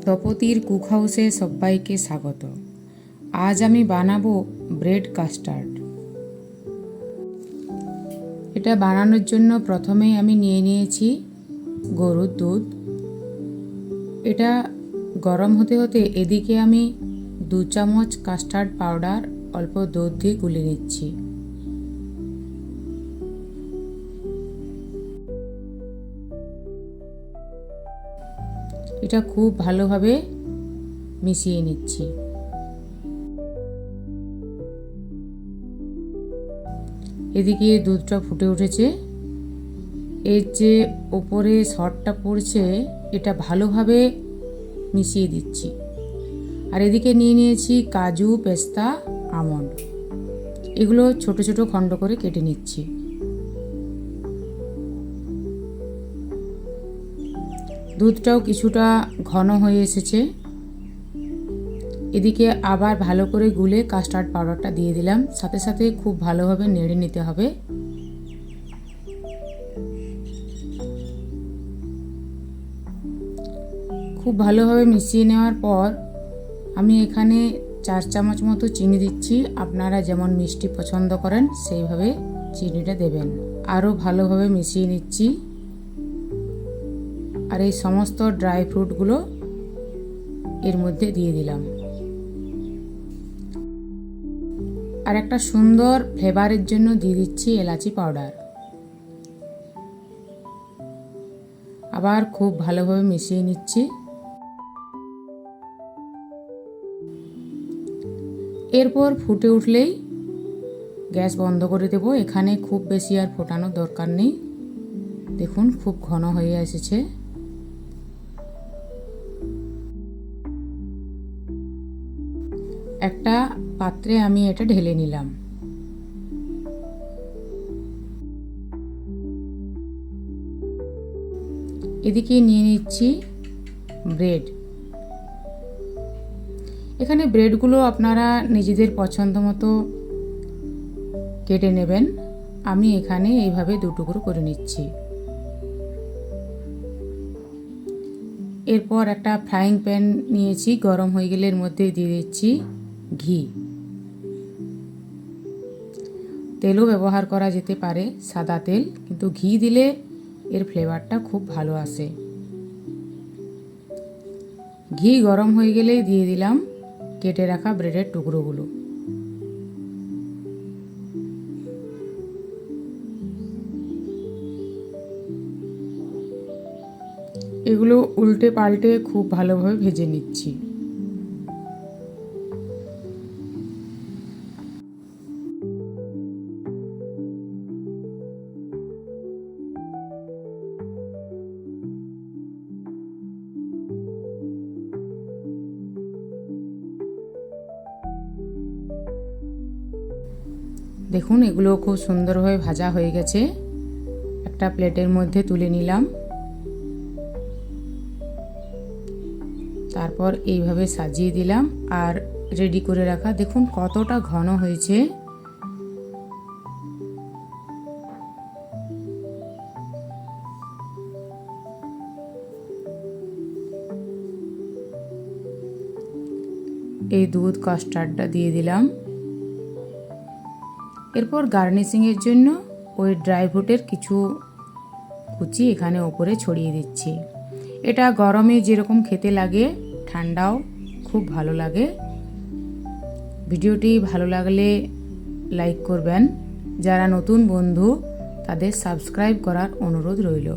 তপতির cook হাউসে সবাইকে স্বাগত। আজ আমি বানাবো ব্রেড কাস্টার্ড। এটা বানানোর জন্য প্রথমেই আমি নিয়ে নিয়েছি গরুর দুধ। এটা গরম হতে হতে এদিকে আমি 2 চামচ কাস্টার্ড পাউডার অল্প দুধ দিয়ে গুলে নিচ্ছি। এটা খুব ভালোভাবে মিশিয়ে নিচ্ছি। এদিকে দুধটা ফুটে উঠেছে। এর যে ওপরে সরটা পড়ছে এটা ভালোভাবে মিশিয়ে দিচ্ছি। আর এদিকে নিয়ে নিয়েছি কাজু, পেস্তা, আমন্ড। এগুলো ছোট ছোট খণ্ড করে কেটে নিচ্ছি। দুধটাও কিছুটা ঘন হয়ে এসেছে। এদিকে আবার ভালো করে গুলে কাস্টার্ড পাউডারটা দিয়ে দিলাম। সাথে সাথে খুব ভালোভাবে নেড়ে নিতে হবে। খুব ভালোভাবে মিশিয়ে নেওয়ার পর আমি এখানে 4 চামচ মতো চিনি দিচ্ছি। আপনারা যেমন মিষ্টি পছন্দ করেন সেইভাবে চিনিটা দেবেন। আরও ভালোভাবে মিশিয়ে নিচ্ছি। আর এই সমস্ত ড্রাই ফ্রুটগুলো এর মধ্যে দিয়ে দিলাম। আর একটা সুন্দর ফ্লেভারের জন্য দিয়ে দিচ্ছি এলাচি পাউডার। আবার খুব ভালোভাবে মিশিয়ে নিচ্ছি। এরপর ফুটে উঠলেই গ্যাস বন্ধ করে দেব। এখানে খুব বেশি আর ফোটানোর দরকার নেই। দেখুন খুব ঘন হয়ে এসেছে। একটা পাত্রে আমি এটা ঢেলে নিলাম। এদিকে নিয়ে নিচ্ছি ব্রেড। এখানে ব্রেডগুলো আপনারা নিজেদের পছন্দ মতো কেটে নেবেন। আমি এখানে এইভাবে 2 টুকরো করে নিচ্ছি। এরপর একটা ফ্রাইং প্যান নিয়েছি। গরম হয়ে গেলে এর মধ্যে দিয়ে দিচ্ছি ঘি। তেলও ব্যবহার করা যেতে পারে, সাদা তেল, কিন্তু ঘি দিলে এর ফ্লেভারটা খুব ভালো আসে। ঘি গরম হয়ে গেলেই দিয়ে দিলাম কেটে রাখা ব্রেডের টুকরোগুলো। এগুলো উল্টে পাল্টে খুব ভালোভাবে ভেজে নিচ্ছি। দেখুন এগুলো খুব সুন্দরভাবে ভাজা হয়ে গেছে। একটা প্লেটের মধ্যে তুলে নিলাম। তারপর এইভাবে সাজিয়ে দিলাম। আর রেডি করে রাখা দেখুন কতটা ঘন হয়েছে। এই দুধ কাস্টার্ডটা দিয়ে দিলাম। এরপর গার্নিশিংয়ের জন্য ওই ড্রাই ফ্রুটের কিছু কুচি এখানে ওপরে ছড়িয়ে দিচ্ছি। এটা গরমে যেরকম খেতে লাগে ঠান্ডাও খুব ভালো লাগে। ভিডিওটি ভালো লাগলে লাইক করবেন। যারা নতুন বন্ধু তাদের সাবস্ক্রাইব করার অনুরোধ রইল।